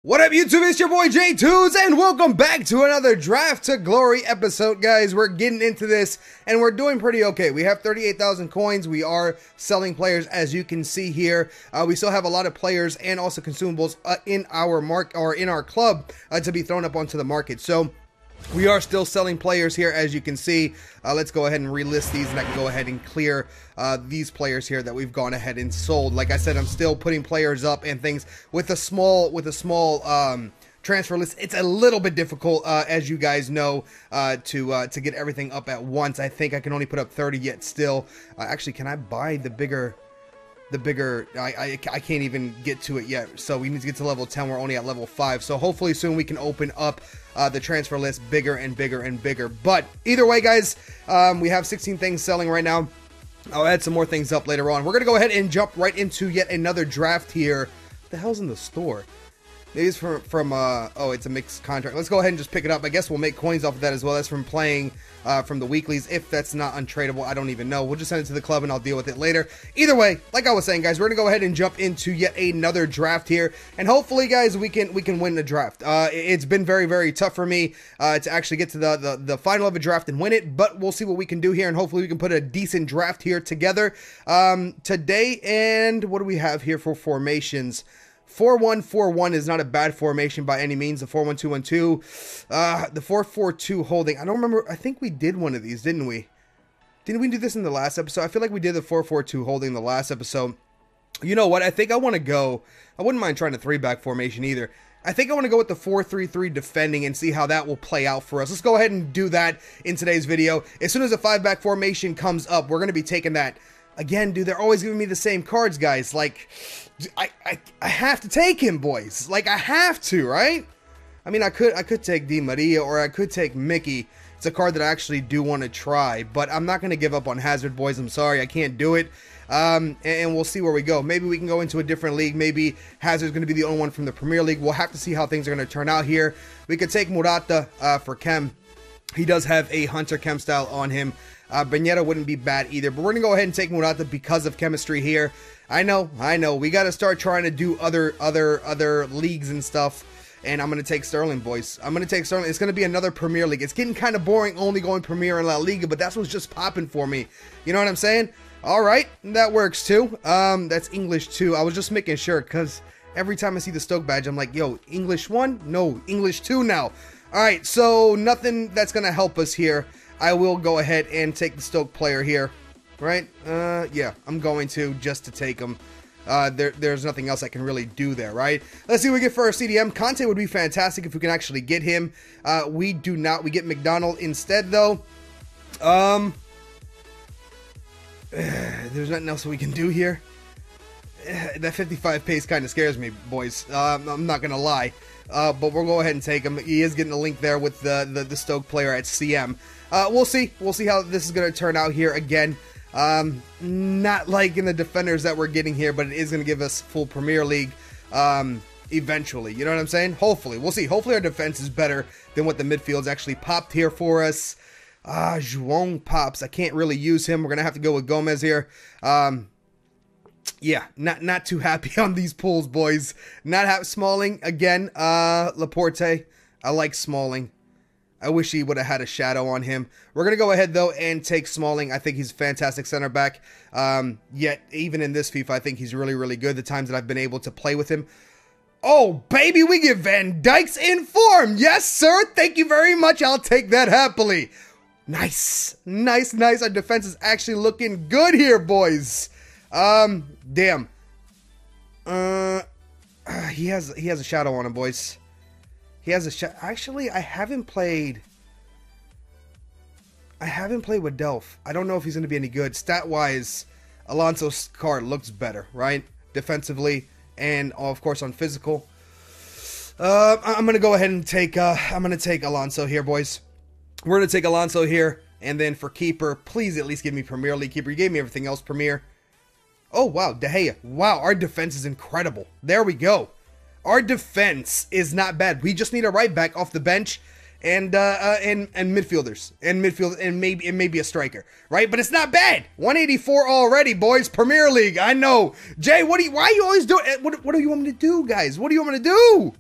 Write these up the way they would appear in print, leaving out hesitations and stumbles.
What up, YouTube? It's your boy Jtunes, and welcome back to another Draft to Glory episode, guys. We're getting into this, and we're doing pretty okay. We have 38,000 coins. We are selling players, as you can see here. We still have a lot of players and also consumables in our club to be thrown up onto the market. So we are still selling players here, as you can see. Let's go ahead and relist these, and I can go ahead and clear these players here that we've gone ahead and sold. Like I said, I'm still putting players up and things with a small transfer list. It's a little bit difficult, as you guys know, to get everything up at once. I think I can only put up 30 yet still. Actually, can I buy the bigger? I can't even get to it yet, so we need to get to level 10. We're only at level 5, so hopefully soon we can open up the transfer list bigger and bigger and bigger. But either way, guys, we have 16 things selling right now. I'll add some more things up later on. We're gonna go ahead and jump right into yet another draft here. What the hell's in the store? Maybe it's from oh, it's a mixed contract. Let's go ahead and just pick it up. I guess we'll make coins off of that as well. That's from playing from the weeklies. If that's not untradeable, I don't even know. We'll just send it to the club and I'll deal with it later. Either way, like I was saying, guys, we're gonna go ahead and jump into yet another draft here, and hopefully, guys, we can win the draft. It's been very tough for me to actually get to the final of a draft and win it, but we'll see what we can do here, and hopefully we can put a decent draft here together today. And what do we have here for formations? 4-1-4-1 is not a bad formation by any means. The 4-1-2-1-2, the 4-4-2 holding. I don't remember. I think we did one of these, didn't we? Didn't we do this in the last episode? I feel like we did the 4-4-2 holding in the last episode. You know what? I think I want to go. I wouldn't mind trying a 3-back formation either. I think I want to go with the 4-3-3 defending and see how that will play out for us. Let's go ahead and do that in today's video. As soon as a 5-back formation comes up, we're going to be taking that. Again, dude, they're always giving me the same cards, guys. Like, I have to take him, boys. Like, I have to, right? I mean, I could take Di Maria, or I could take Mickey. It's a card that I actually do want to try, but I'm not going to give up on Hazard, boys. I'm sorry, I can't do it. And we'll see where we go. Maybe we can go into a different league. Maybe Hazard's going to be the only one from the Premier League. We'll have to see how things are going to turn out here. We could take Murata for Chem. He does have a Hunter Chem style on him. Benyetta wouldn't be bad either, but we're going to go ahead and take Murata because of chemistry here. I know. We got to start trying to do other leagues and stuff, and I'm going to take Sterling, boys. I'm going to take Sterling. It's going to be another Premier League. It's getting kind of boring only going Premier and La Liga, but that's what's just popping for me. You know what I'm saying? All right, that works too. That's English too. I was just making sure, because every time I see the Stoke badge, I'm like, yo, English 1? No, English 2 now. All right, so nothing that's going to help us here. I will go ahead and take the Stoke player here, right? Yeah, I'm going to, just to take him. There's nothing else I can really do there, right? Let's see what we get for our CDM. Conte would be fantastic if we can actually get him. We do not. We get McDonald instead, though. There's nothing else we can do here. That 55 pace kind of scares me, boys. I'm not going to lie. But we'll go ahead and take him. He is getting a link there with the Stoke player at CM. We'll see. We'll see how this is going to turn out here again. Not like in the defenders that we're getting here, but it is going to give us full Premier League eventually. You know what I'm saying? Hopefully. We'll see. Hopefully our defense is better than what the midfield's actually popped here for us. Zhuang pops. I can't really use him. We're going to have to go with Gomez here. Yeah, not too happy on these pulls, boys. Not happy. Smalling again. Laporte. I like Smalling. I wish he would have had a shadow on him. We're going to go ahead, though, and take Smalling. I think he's a fantastic center back. Yet, even in this FIFA, I think he's really good. The times that I've been able to play with him. Oh, baby, we get Van Dijk's in form. Yes, sir. Thank you very much. I'll take that happily. Nice. Our defense is actually looking good here, boys. Damn. He has a shadow on him, boys. He has a shadow. Actually, I haven't played with Delph. I don't know if he's going to be any good. Stat-wise, Alonso's card looks better, right? Defensively and, of course, on physical. I'm going to go ahead and take, I'm going to take Alonso here, boys. We're going to take Alonso here. And then for keeper, please at least give me Premier League keeper. You gave me everything else Premier. Oh, wow, De Gea. Wow, our defense is incredible. There we go. Our defense is not bad. We just need a right back off the bench and midfielders and maybe a striker, right? But it's not bad. 184 already, boys. Premier League. I know. Jay, why are you always doing? What do you want me to do, guys? What do you want me to do?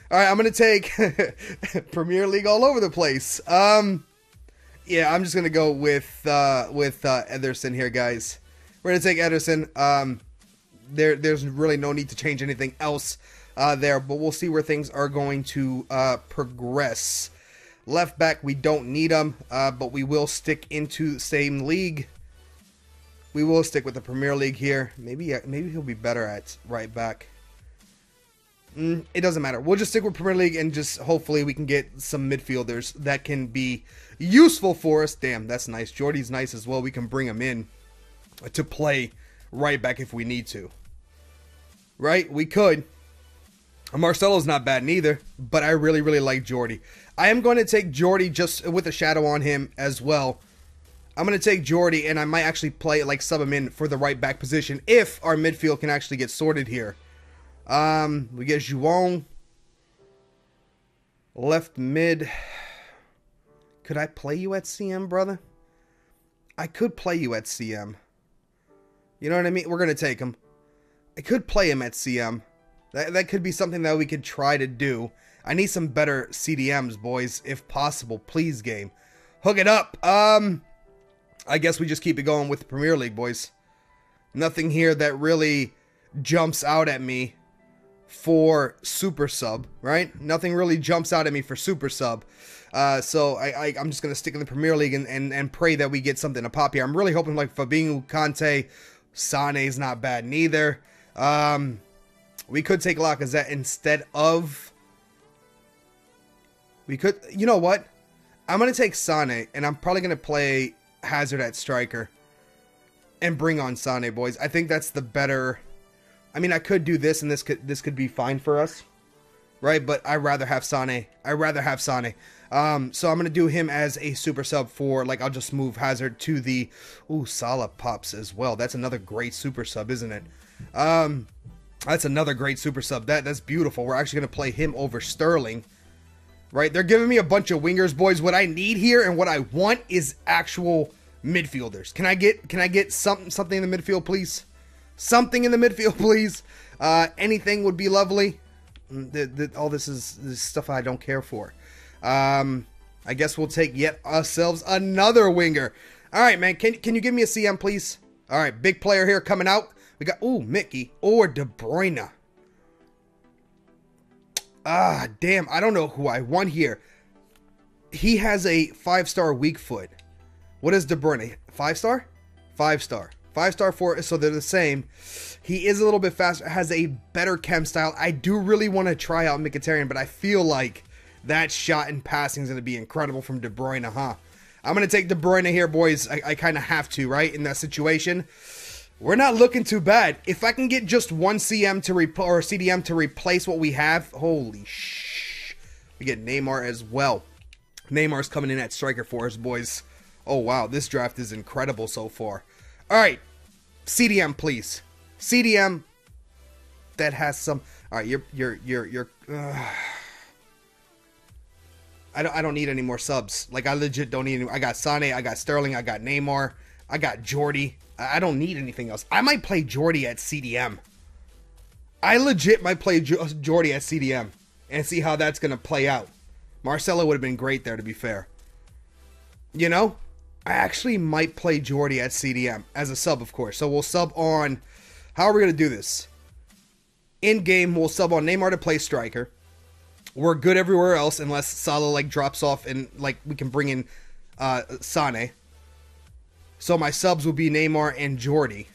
All right, I'm going to take Premier League all over the place. Yeah, I'm just going to go with Ederson here, guys. We're going to take Ederson. There's really no need to change anything else there, but we'll see where things are going to progress. Left back, we don't need him, but we will stick into the same league. We will stick with the Premier League here. Maybe he'll be better at right back. It doesn't matter. We'll just stick with Premier League and just hopefully we can get some midfielders that can be useful for us. Damn, that's nice. Jordy's nice as well. We can bring him in to play right back if we need to. Right? We could. Marcelo's not bad neither, but I really, really like Jordy. I am going to take Jordy just with a shadow on him as well. I'm going to take Jordy, and I might actually play, like, sub him in for the right back position if our midfield can actually get sorted here. We get Juan. Left mid. Could I play you at CM, brother? I could play you at CM. You know what I mean? We're going to take him. I could play him at CM. That could be something that we could try to do. I need some better CDMs, boys, if possible. Please, game. Hook it up. I guess we just keep it going with the Premier League, boys. Nothing here that really jumps out at me for super sub, right? Nothing really jumps out at me for super sub. So I'm just going to stick in the Premier League and pray that we get something to pop here. I'm really hoping like Fabinho, Kante, Sane's not bad neither. We could take Lacazette instead of... We could... You know what? I'm going to take Sane, and I'm probably going to play Hazard at striker. And bring on Sane, boys. I think that's the better... I mean, I could do this, and this could be fine for us. Right? But I'd rather have Sane. I'd rather have Sane. So I'm going to do him as a super sub for... Like, I'll just move Hazard to the... Ooh, Salah pops as well. That's another great super sub, isn't it? That's another great super sub. That's beautiful. We're actually going to play him over Sterling. Right? They're giving me a bunch of wingers, boys. What I need here and what I want is actual midfielders. Can I get something in the midfield, please? Something in the midfield, please. Anything would be lovely. All this is stuff I don't care for. I guess we'll take yet ourselves another winger. All right, man. Can you give me a CM, please? All right, big player here coming out. We got, ooh, Mickey or De Bruyne. Ah, damn. I don't know who I want here. He has a 5-star weak foot. What is De Bruyne? 5-star? 5-star. 5-star 4, so they're the same. He is a little bit faster, has a better chem style. I do really want to try out Mkhitaryan, but I feel like that shot and passing is going to be incredible from De Bruyne, huh? I'm going to take De Bruyne here, boys. I kind of have to, right? In that situation. We're not looking too bad. If I can get just one CM to or CDM to replace what we have, holy shh. We get Neymar as well. Neymar's coming in at striker for us, boys. Oh, wow. This draft is incredible so far. All right. CDM, please. CDM that has some... All right, I don't need any more subs. Like, I legit don't need any... I got Sane, I got Sterling, I got Neymar, I got Jordy. I don't need anything else. I might play Jordy at CDM. I legit might play Jordy at CDM and see how that's going to play out. Marcelo would have been great there, to be fair. You know? I actually might play Jordy at CDM as a sub, of course. So we'll sub on... How are we going to do this? In-game, we'll sub on Neymar to play striker. We're good everywhere else unless Salah, like, drops off and, like, we can bring in Sane. So my subs will be Neymar and Jordy.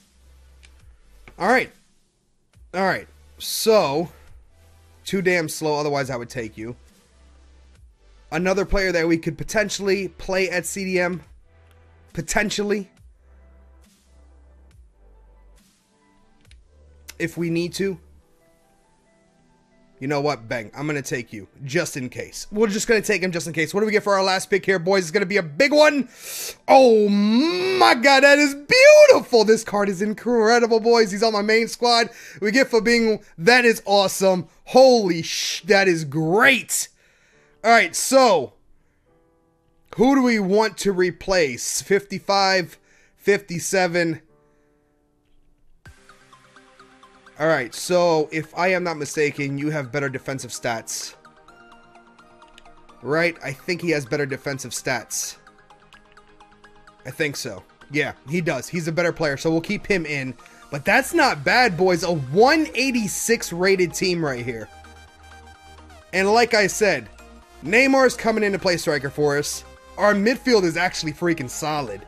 Alright. Alright. So, too damn slow, otherwise I would take you. Another player that we could potentially play at CDM. Potentially. If we need to. You know what? Bang. I'm going to take you. Just in case. We're just going to take him just in case. What do we get for our last pick here, boys? It's going to be a big one. Oh, my God. That is beautiful. This card is incredible, boys. He's on my main squad. We get Fabinho. That is awesome. Holy that is great. All right, so who do we want to replace? 55, 57. All right, so if I am not mistaken, you have better defensive stats. right? I think he has better defensive stats. I think so. Yeah, he does. He's a better player, so we'll keep him in. But that's not bad, boys. A 186 rated team right here. And like I said, Neymar's coming in to play striker for us. Our midfield is actually freaking solid.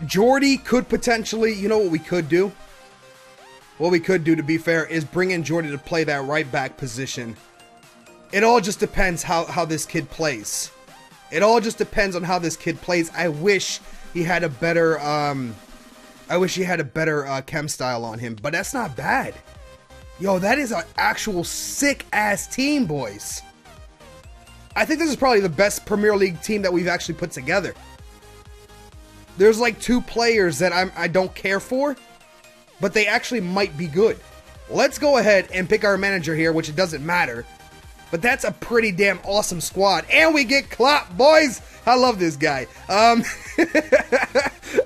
Jordy could potentially, you know what we could do? What we could do, to be fair, is bring in Jordy to play that right back position. It all just depends how this kid plays. It all just depends on how this kid plays. I wish he had a better, chem style on him, but that's not bad. Yo, that is an actual sick-ass team, boys. I think this is probably the best Premier League team that we've actually put together. There's like 2 players that I don't care for, but they actually might be good. Let's go ahead and pick our manager here, which it doesn't matter. But that's a pretty damn awesome squad. And we get Klopp, boys. I love this guy. I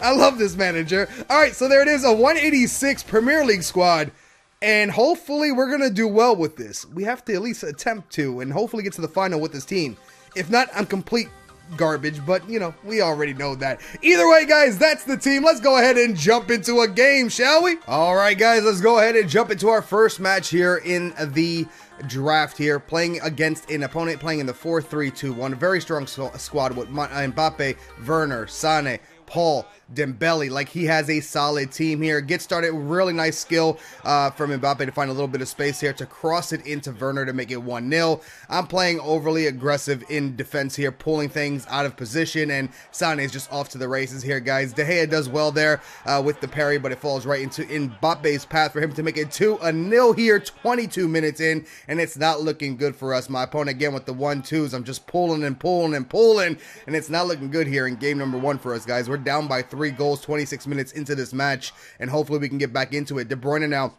love this manager. All right, so there it is, a 186 Premier League squad. And hopefully we're going to do well with this. We have to at least attempt to and hopefully get to the final with this team. If not, I'm complete garbage, but you know, we already know that. Either way, guys, that's the team. Let's go ahead and jump into a game, shall we? All right, guys, let's go ahead and jump into our first match here in the draft here, playing against an opponent playing in the 4-3-2-1. A very strong squad with Mbappe, Werner, Sane, Paul, Dembele. Like, he has a solid team here. Get started, really nice skill from Mbappe to find a little bit of space here to cross it into Werner to make it 1-0. I'm playing overly aggressive in defense here, pulling things out of position, and Sane is just off to the races here, guys. De Gea does well there with the parry, but it falls right into Mbappe's path for him to make it 2-0 here, 22 minutes in, and it's not looking good for us. My opponent again with the 1-2s. I'm just pulling and pulling and pulling, and it's not looking good here in game number 1 for us, guys. We're down by 3 goals 26 minutes into this match, and hopefully we can get back into it. De Bruyne now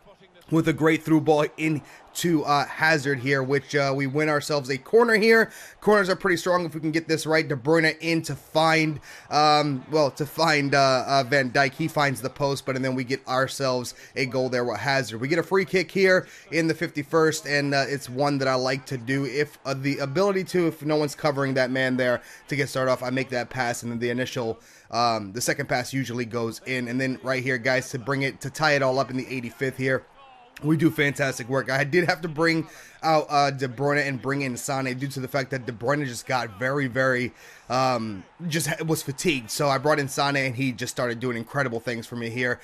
with a great through ball into Hazard here, which we win ourselves a corner here. Corners are pretty strong if we can get this right. De Bruyne in to find, Van Dijk. He finds the post, but and then we get ourselves a goal there with Hazard. We get a free kick here in the 51st, and it's one that I like to do if the ability to, if no one's covering that man there to get started off, I make that pass, and then the initial the second pass usually goes in. And then right here, guys, to bring it, to tie it all up in the 85th here, we do fantastic work. I did have to bring out De Bruyne and bring in Sane due to the fact that De Bruyne just got very was fatigued. So I brought in Sane, and he just started doing incredible things for me here.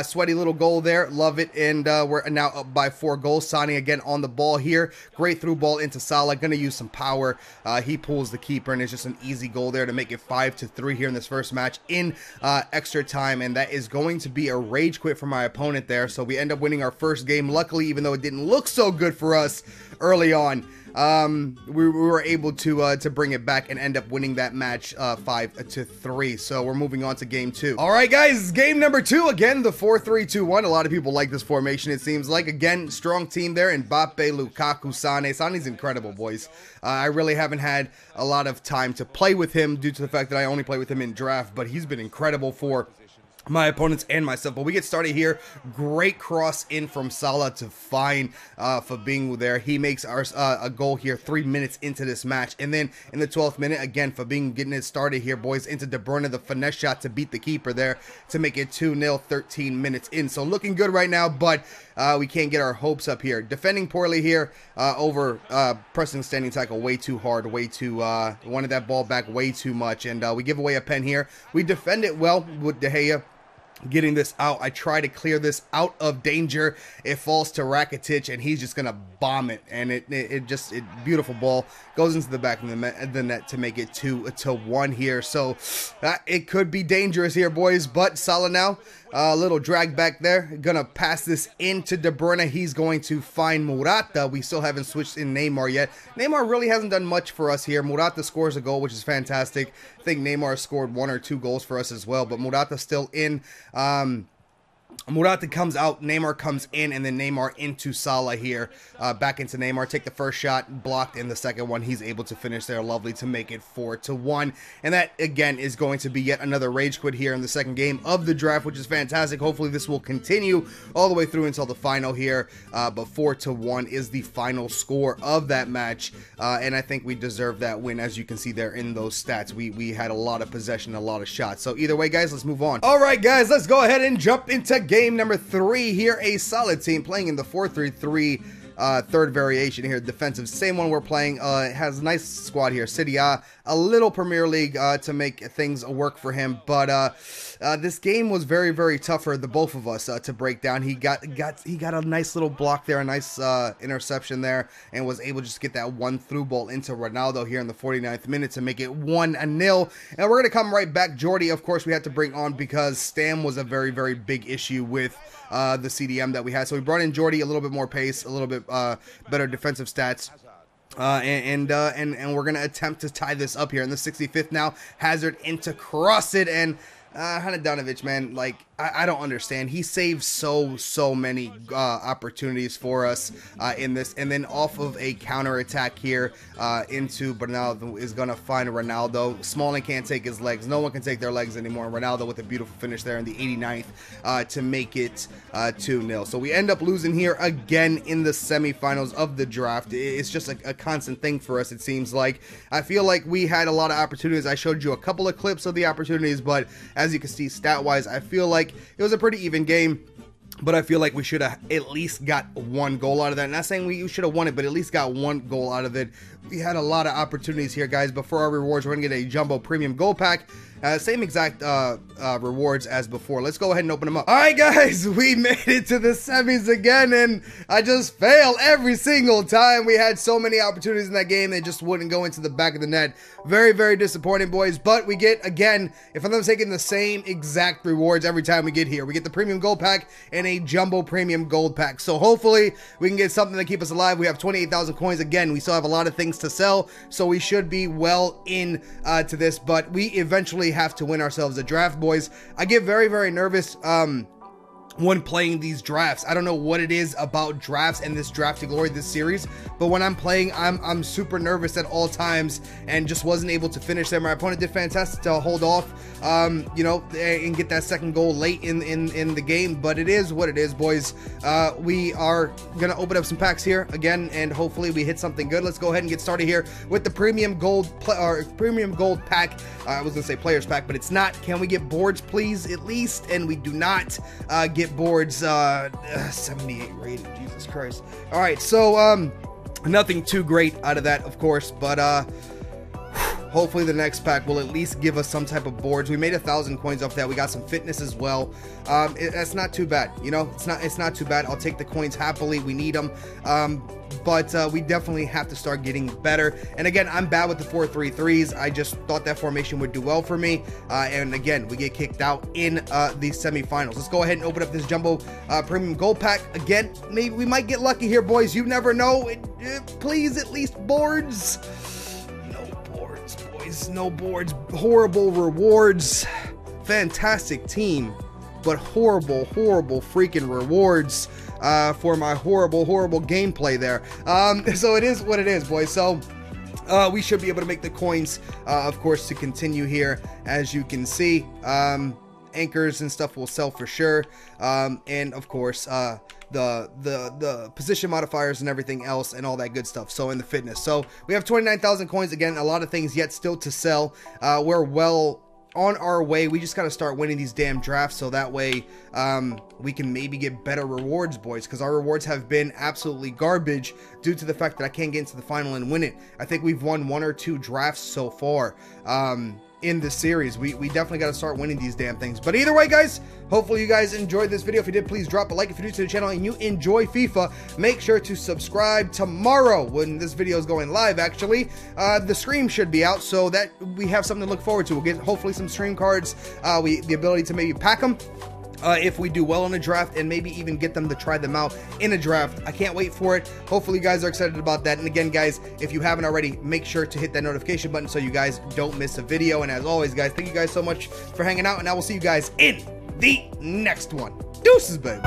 Sweaty little goal there, love it. And we're now up by 4 goals. Sane again on the ball here, great through ball into Salah, gonna use some power. He pulls the keeper, and it's just an easy goal there to make it 5-3 here in this first match in extra time. And that is going to be a rage quit for my opponent there. So we end up winning our first game, luckily, even though it didn't look so good for us early on. We were able to bring it back and end up winning that match 5-3. So we're moving on to game 2. All right, guys, game number 2. Again, the 4-3-2-1. A lot of people like this formation, it seems like. Again, strong team there. Mbappe, Lukaku, Sane. Sane's incredible, boys. I really haven't had a lot of time to play with him due to the fact that I only play with him in draft, but he's been incredible for my opponents and myself. But we get started here. Great cross in from Salah to find Fabinho there. He makes our a goal here 3 minutes into this match. And then in the 12th minute, again, Fabinho getting it started here, boys, into De Bruyne, the finesse shot to beat the keeper there to make it 2-0 13 minutes in. So looking good right now, but we can't get our hopes up here. Defending poorly here, over pressing standing tackle way too hard, way too wanted that ball back way too much, and we give away a pen here. We defend it well with De Gea getting this out. I try to clear this out of danger. It falls to Rakitic, and he's just gonna bomb it, and it beautiful ball goes into the back of the net to make it 2-1 here. So it could be dangerous here, boys. But Salah now, a little drag back there, gonna pass this into De Bruyne. He's going to find Morata. We still haven't switched in Neymar yet. Neymar really hasn't done much for us here. Morata scores a goal, which is fantastic. I think Neymar scored 1 or 2 goals for us as well, but Morata still in Morata comes out, Neymar comes in, and then Neymar into Salah here. Back into Neymar, take the first shot, blocked in the second one. He's able to finish there, lovely, to make it 4-1. And that, again, is going to be yet another rage quit here in the second game of the draft, which is fantastic. Hopefully this will continue all the way through until the final here. But 4-1 is the final score of that match. And I think we deserve that win, as you can see there in those stats. We had a lot of possession, a lot of shots. So either way, guys, let's move on. All right, guys, let's go ahead and jump into game number 3 here. A solid team playing in the 4-3-3 third variation here, defensive, same one we're playing. Has a nice squad here. City A little Premier League to make things work for him, but this game was very, very tough for the both of us to break down. He got a nice little block there, a nice interception there, and was able to just get that one through ball into Ronaldo here in the 49th minute to make it 1-0. And we're gonna come right back. Jordi, of course, we had to bring on because Stam was a very, very big issue with the CDM that we had. So we brought in Jordi, a little bit more pace, a little bit better defensive stats. And we're gonna attempt to tie this up here in the 65th now. Hazard into cross it, and Handanovic, man, like, I don't understand. He saves so many opportunities for us in this, and then off of a counter attack here into Bernardo is gonna find Ronaldo. Smalling can't take his legs. No one can take their legs anymore. Ronaldo with a beautiful finish there in the 89th to make it 2-0. So we end up losing here again in the semifinals of the draft. It's just a constant thing for us, it seems like. I feel like we had a lot of opportunities. I showed you a couple of clips of the opportunities, but as you can see, stat-wise, I feel like it was a pretty even game, but I feel like we should have at least got one goal out of that. Not saying we should have won it, but at least got one goal out of it. We had a lot of opportunities here, guys. But for our rewards, we're going to get a jumbo premium gold pack. Same exact rewards as before. Let's go ahead and open them up. All right, guys, we made it to the semis again, and I just fail every single time. We had so many opportunities in that game, they just wouldn't go into the back of the net. Very, very disappointing, boys. But we get, again, if I'm not mistaken, the same exact rewards every time we get here. We get the premium gold pack and a jumbo premium gold pack. So hopefully we can get something to keep us alive. We have 28,000 coins. Again, we still have a lot of things to sell, so we should be well in to this, but we eventually have to win ourselves a draft, boys. I get very, very nervous when playing these drafts. I don't know what it is about drafts and this Draft to Glory, this series, but when I'm playing, I'm super nervous at all times, and just wasn't able to finish there. My opponent did fantastic to hold off, you know, and get that second goal late in the game, but it is what it is, boys. We are gonna open up some packs here again, and hopefully we hit something good. Let's go ahead and get started here with the premium gold premium gold pack. I was gonna say players pack, but it's not. Can we get boards, please, at least? And we do not get boards. 78 rated, Jesus Christ. All right, so nothing too great out of that, of course, but hopefully the next pack will at least give us some type of boards. We made 1,000 coins off that. We got some fitness as well. That's not too bad, you know. It's not too bad. I'll take the coins happily. We need them. But we definitely have to start getting better. And again, I'm bad with the 4-3-3s. I just thought that formation would do well for me. And again, we get kicked out in the semifinals. Let's go ahead and open up this jumbo premium gold pack. Again, maybe we might get lucky here, boys. You never know. Please, at least boards. No boards, boys. No boards. Horrible rewards. Fantastic team, but horrible freaking rewards for my horrible gameplay there. So it is what it is, boys. So we should be able to make the coins, of course, to continue here. As you can see, anchors and stuff will sell for sure, and of course the position modifiers and everything else and all that good stuff. So in the fitness, so we have 29,000 coins. Again, a lot of things yet still to sell. We're well on our way. We just got to start winning these damn drafts, so that way we can maybe get better rewards, boys, because our rewards have been absolutely garbage due to the fact that I can't get into the final and win it. I think we've won 1 or 2 drafts so far in this series. We definitely got to start winning these damn things. But either way, guys, hopefully you guys enjoyed this video. If you did, please drop a like. If you're new to the channel and you enjoy FIFA, make sure to subscribe. Tomorrow, when this video is going live, actually, the stream should be out, so that we have something to look forward to. We'll get hopefully some stream cards, the ability to maybe pack them if we do well in a draft, and maybe even get them to try them out in a draft. I can't wait for it. Hopefully you guys are excited about that. And again, guys, if you haven't already, make sure to hit that notification button so you guys don't miss a video. And as always, guys, thank you guys so much for hanging out, and I will see you guys in the next one. Deuces, baby.